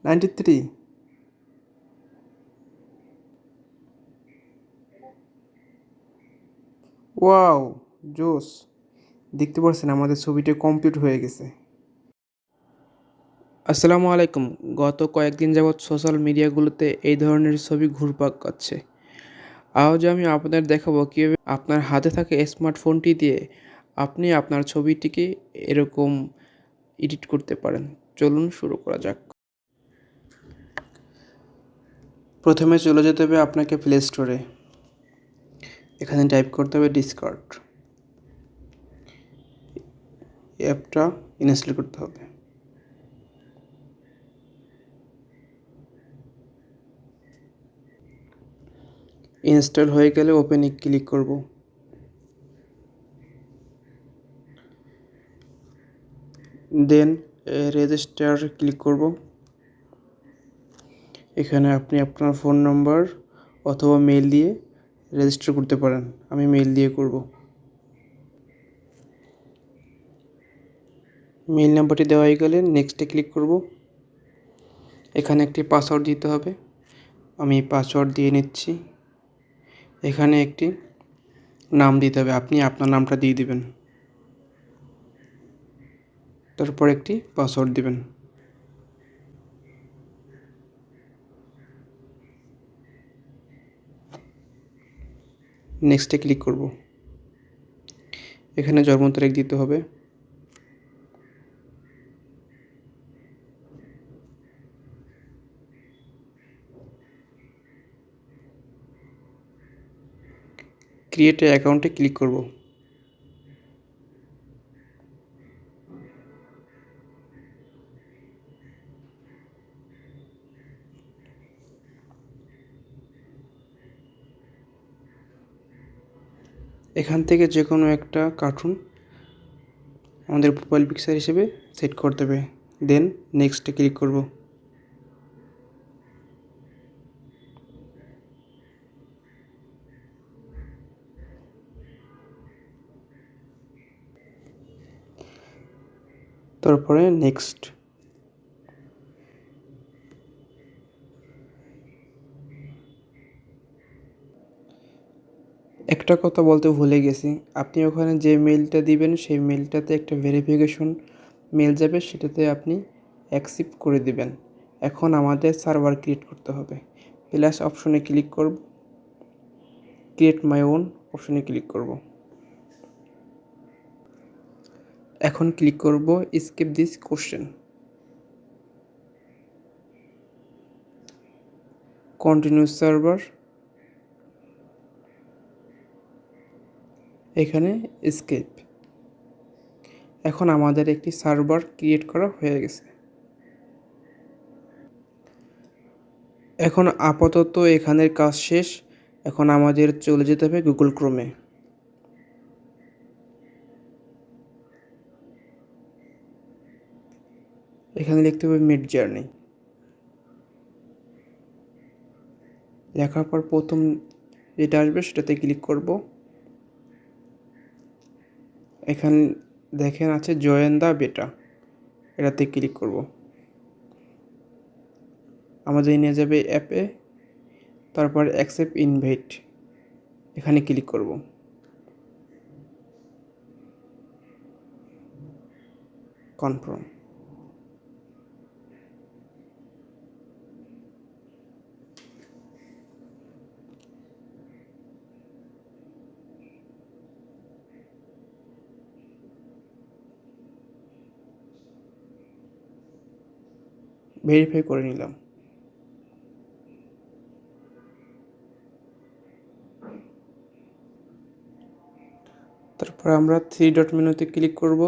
93। Wow, জোস! দেখতে পাচ্ছেন আমাদের ছবিটা কমপ্লিট হয়ে গেছে। আসসালামু আলাইকুম। গত কয়েকদিন যাবৎ সোশ্যাল মিডিয়াগুলোতে এই ধরনের ছবি ঘুরপাক খাচ্ছে। আজ আমি আপনাদের দেখাবো কীভাবে আপনার হাতে থাকা স্মার্টফোনটি দিয়ে আপনি আপনার ছবিটিকে এরকম এডিট করতে পারেন। চলুন শুরু করা যাক। প্রথমে চলে যেতে হবে আপনাকে প্লে স্টোরে। এখানে টাইপ করতে হবে ডিসকার্ড। অ্যাপটা ইনস্টল করতে হবে। ইনস্টল হয়ে গেলে ওপেনে ক্লিক করব। দেন রেজিস্টার ক্লিক করব। এখানে আপনি আপনার ফোন নাম্বার অথবা মেল দিয়ে রেজিস্টার করতে পারেন। আমি মেল দিয়ে করব। মেল নাম্বারটি দেওয়া হয়ে গেলে নেক্সটে ক্লিক করব। এখানে একটি পাসওয়ার্ড দিতে হবে। আমি পাসওয়ার্ড দিয়ে নিচ্ছি। এখানে একটি নাম দিতে হবে, আপনি আপনার নামটা দিয়ে দিবেন। তারপর একটি পাসওয়ার্ড দিবেন। নেক্সটে ক্লিক করব। এখানে জন্ম তারিখ দিতে হবে। ক্রিয়েট অ্যাকাউন্টে ক্লিক করব। এখান থেকে যে কোনো একটা কার্টুন আমাদের প্রোফাইল পিকচার হিসেবে সেট করতে হবে। দেন নেক্সটে ক্লিক করব। তারপরে নেক্সট। একটা কথা বলতে ভুলে গেছি, আপনি ওখানে যে মেলটা দিবেন সেই মেলটাতে একটা ভেরিফিকেশন মেল যাবে, সেটাতে আপনি অ্যাকসেপ্ট করে দিবেন। এখন আমাদের সার্ভার ক্রিয়েট করতে হবে। প্লাস অপশনে ক্লিক করব। ক্রিয়েট মাই ওন অপশনে ক্লিক করব। এখন ক্লিক করব skip this question. Continue server. এখানে স্কেপ। এখন আমাদের একটি সার্ভার ক্রিয়েট করা হয়ে গেছে। এখন আপাতত এখানের কাজ শেষ। এখন আমাদের চলে যেতে হবে গুগল ক্রোমে। এখানে লিখতে হবে মিড জার্নি। লেখার পর প্রথম যেটা আসবে সেটাতে ক্লিক করব। এখানে দেখেন আছে জয়েন দ্য বেটা, এটাতে ক্লিক করব। আমাদের নিয়ে যাবে অ্যাপে। তারপর অ্যাকসেপ্ট ইনভাইট, এখানে ক্লিক করব। কনফার্ম। ভেরিফাই করে নিলাম। তারপর আমরা থ্রি ডট মেনুতে ক্লিক করব।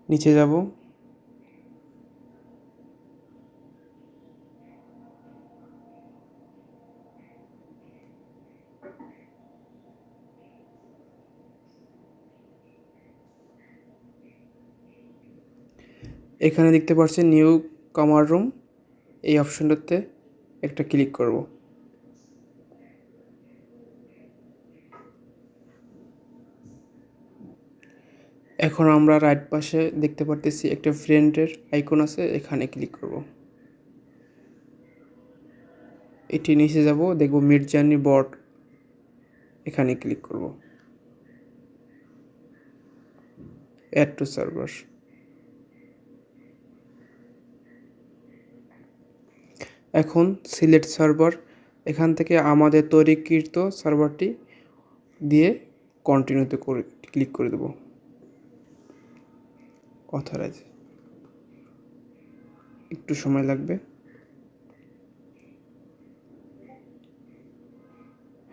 নিচে যাব। এখানে দেখতে পাচ্ছেন নিউ কামার রুম, এই অপশনটাতে একটা ক্লিক করব। এখন আমরা রাইট পাশে দেখতে পারতেছি একটা ফ্রেন্ডের আইকন আছে, এখানে ক্লিক করব। এটি নিচে যাব, দেখব মিডজার্নি বট, এখানে ক্লিক করব। Add to server. এখন সিলেক্ট সার্ভার, এখান থেকে আমাদের তৈরিকৃত সার্ভারটি দিয়ে কন্টিনিউতে করে ক্লিক করে দেব। অথরাইজ, একটু সময় লাগবে।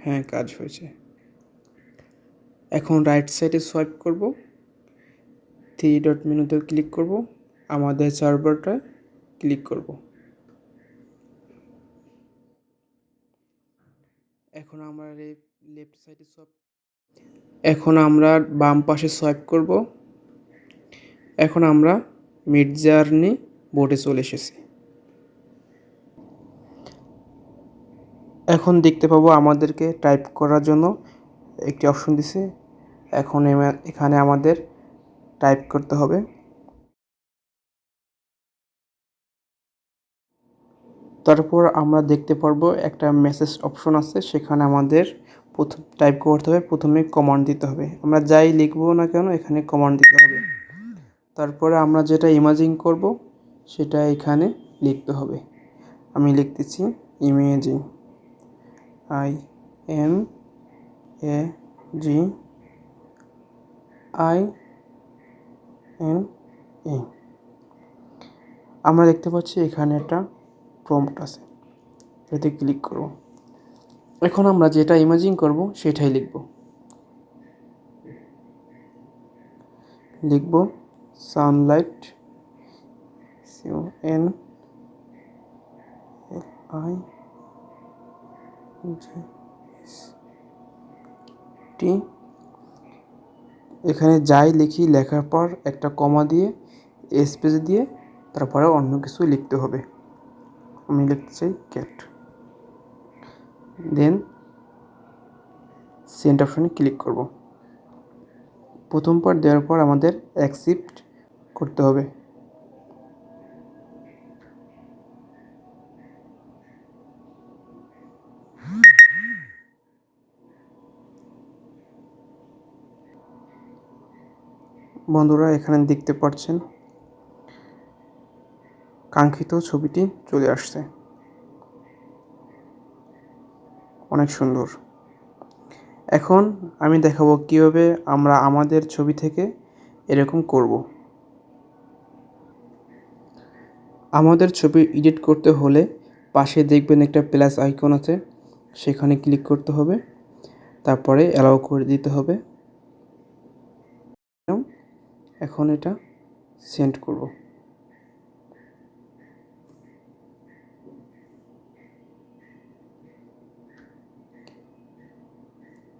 হ্যাঁ, কাজ হয়েছে। এখন রাইট সাইডে সোয়াইপ করব, থ্রি ডট মেনুতে ক্লিক করব, আমাদের সার্ভারটা ক্লিক করব। এখন আমরা লেফট সাইডে সোয়াইপ, এখন আমরা বাম পাশে সোয়াইপ করব। এখন আমরা মিডজার্নি বোর্ডে চলে এসেছি। এখন দেখতে পাবো আমাদেরকে টাইপ করার জন্য একটি অপশন দিছে। এখন এখানে আমাদের টাইপ করতে হবে। তারপর আমরা দেখতে পারবো একটা মেসেজ অপশন আছে, সেখানে আমাদের প্রথম টাইপ করতে হবে, প্রথমে কমান্ড দিতে হবে। আমরা যাই লিখবো না কেন এখানে কমান্ড দিতে হবে। তারপরে আমরা যেটা ইমাজিং করব সেটা এখানে লিখতে হবে। আমি লিখতেছি ইমেজিং, IMAGINE। আমরা দেখতে পাচ্ছি এখানে একটা প্রম্পট আছে, এতে ক্লিক করব। এখন আমরা যেটা ইমাজিং করব সেটাই লিখব সানলাইট, SUNLIGHT। এখানে যাই লিখি, লেখার পর একটা কমা দিয়ে স্পেস দিয়ে তারপরে অন্য কিছু লিখতে হবে। আমি লিখতে চাই ক্যাট, দেন সেন্ড অপশনে ক্লিক করব। প্রথম পার্ট দেওয়ার পর আমাদের অ্যাকসেপ্ট করতে হবে। বন্ধুরা, এখানে দেখতে পাচ্ছেন কাঙ্ক্ষিত ছবিটি চলে আসছে, অনেক সুন্দর। এখন আমি দেখাবো কিভাবে আমরা আমাদের ছবি থেকে এরকম করব। আমাদের ছবি এডিট করতে হলে পাশে দেখবেন একটা প্লাস আইকন আছে, সেখানে ক্লিক করতে হবে, তারপরে অ্যালাউ করে দিতে হবে। এখন এটা সেন্ড করব।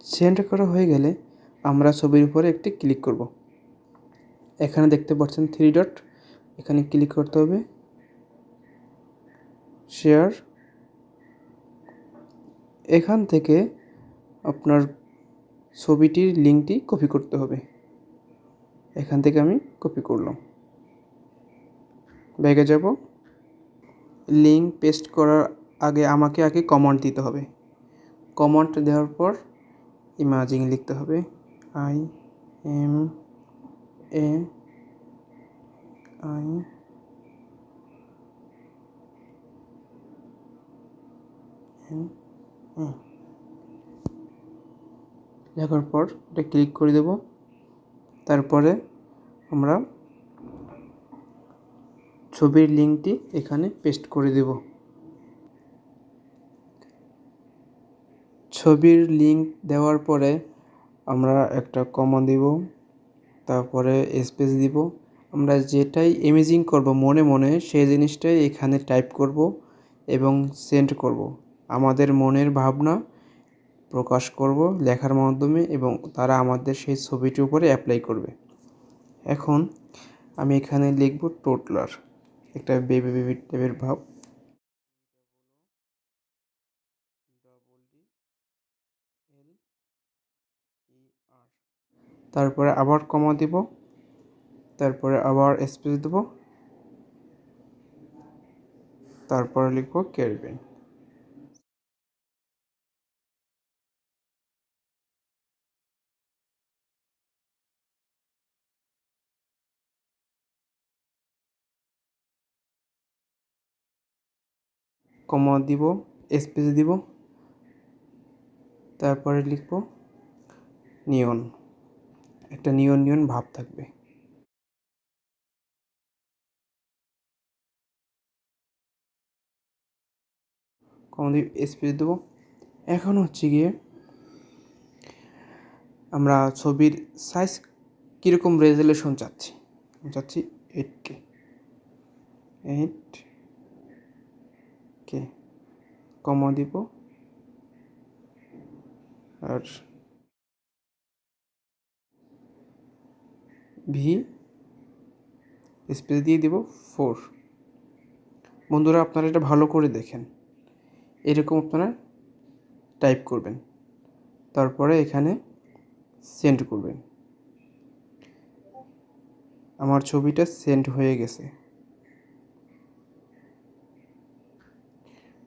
সেন্ড করা হয়ে গেলে আমরা ছবির উপরে একটি ক্লিক করব। এখানে দেখতে পাচ্ছেন থ্রি ডট, এখানে ক্লিক করতে হবে, শেয়ার। এখান থেকে আপনার ছবিটির লিঙ্কটি কপি করতে হবে। এখান থেকে আমি কপি করলাম, ব্যাগে যাব। লিঙ্ক পেস্ট করার আগে আমাকে আগে কমান্ড দিতে হবে। কমান্ড দেওয়ার পর ইমাজিং লিখতে হবে, IMAGINE। লেখার পর এটা ক্লিক করে দেব। তারপরে আমরা ছবির লিঙ্কটি এখানে পেস্ট করে দেব। ছবির লিঙ্ক দেওয়ার পরে আমরা একটা কমা দিব, তারপরে স্পেস দিব। আমরা যেটাই ইমেজিং করব মনে মনে সেই জিনিসটাই এখানে টাইপ করব এবং সেন্ড করব। আমাদের মনের ভাবনা প্রকাশ করব লেখার মাধ্যমে এবং তারা আমাদের সেই ছবিটির উপরে অ্যাপ্লাই করবে। এখন আমি এখানে লিখব টোটলার, একটা বেবি বেবি টাইপের ভাব। তারপরে আবার কমা দিব, তারপরে আবার স্পেস দেব, তারপরে লিখব ক্যারিবিয়ান। কমা দিব, স্পেস দিব, তারপরে লিখব নিয়ন, একটা নিয়ন নিয়ন ভাব থাকবে। কমা দিয়ে স্পেস দেবো। এখন হচ্ছে গিয়ে আমরা ছবির সাইজ কীরকম রেজুলেশন চাচ্ছি, চাচ্ছি 8K, 8K, কমা দিব আর ভি স্পেস দিয়ে দিব 4। বন্ধুরা আপনারা এটা ভালো করে দেখেন, এরকম আপনারা টাইপ করবেন, তারপরে এখানে সেন্ড করবেন। আমার ছবিটা সেন্ড হয়ে গেছে।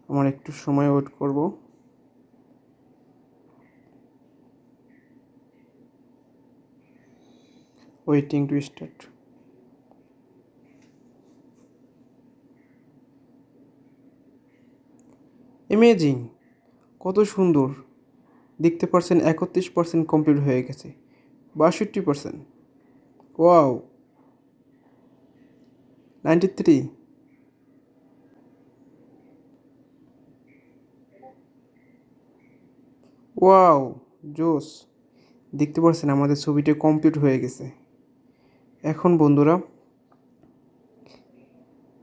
আমার একটু সময় ওয়েট করব। Waiting to start. অ্যামেজিং, কত সুন্দর দেখতে পারছেন। 31% কমপ্লিট হয়ে গেছে, 62%, ওয়াও, 93, ওয়াও, জোস। দেখতে পাচ্ছেন আমাদের ছবিটা কমপ্লিট হয়ে গেছে। এখন বন্ধুরা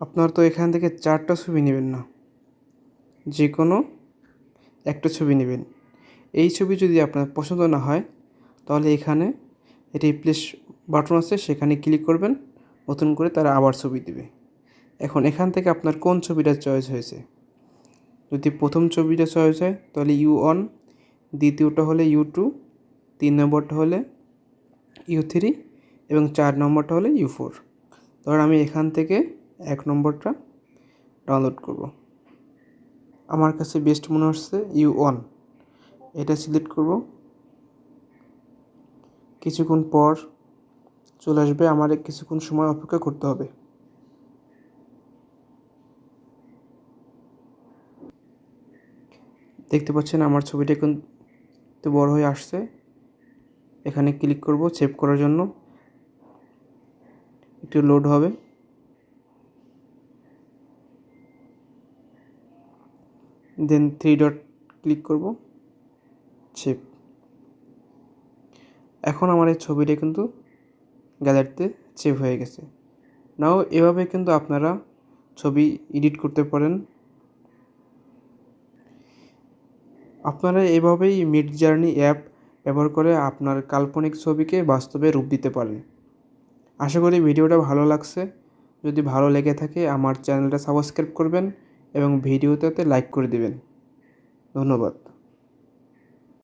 আপনারা তো এখান থেকে 4টা ছবি নেবেন না, যে কোনো একটা ছবি নেবেন। এই ছবি যদি আপনার পছন্দ না হয় তাহলে এখানে রিপ্লেস বাটন আছে, সেখানে ক্লিক করবেন, নতুন করে তারা আবার ছবি দেবে। এখন এখান থেকে আপনার কোন ছবিটা চয়েস হয়েছে, যদি প্রথম ছবিটা চয়েস হয় তাহলে U1, দ্বিতীয়টা হলে U2, 3 নম্বরটা হলে U3 এবং 4 নম্বরটা হলে U4। ধর আমি এখান থেকে 1 নম্বরটা ডাউনলোড করব। আমার কাছে বেস্ট মনে হচ্ছে U1, এটা সিলেক্ট করব। কিছুক্ষণ পর চলে আসবে, আমার কিছুক্ষণ সময় অপেক্ষা করতে হবে। দেখতে পাচ্ছেন আমার ছবিটা কিন্তু বড় হয়ে আসছে। এখানে ক্লিক করব সেভ করার জন্য, একটু লোড হবে। দেন 3 ডট ক্লিক করব, সেভ। এখন আমার এই ছবিটা কিন্তু গ্যালারিতে সেভ হয়ে গেছে। নাও এভাবে কিন্তু আপনারা ছবি এডিট করতে পারেন। আপনারা এভাবেই মিডজার্নি অ্যাপ ব্যবহার করে আপনার কাল্পনিক ছবিকে বাস্তবে রূপ দিতে পারেন। আশা করি ভিডিওটা ভালো লাগছে। যদি ভালো লেগে থাকে আমার চ্যানেলটা সাবস্ক্রাইব করবেন এবং ভিডিওটাতে লাইক করে দেবেন। ধন্যবাদ।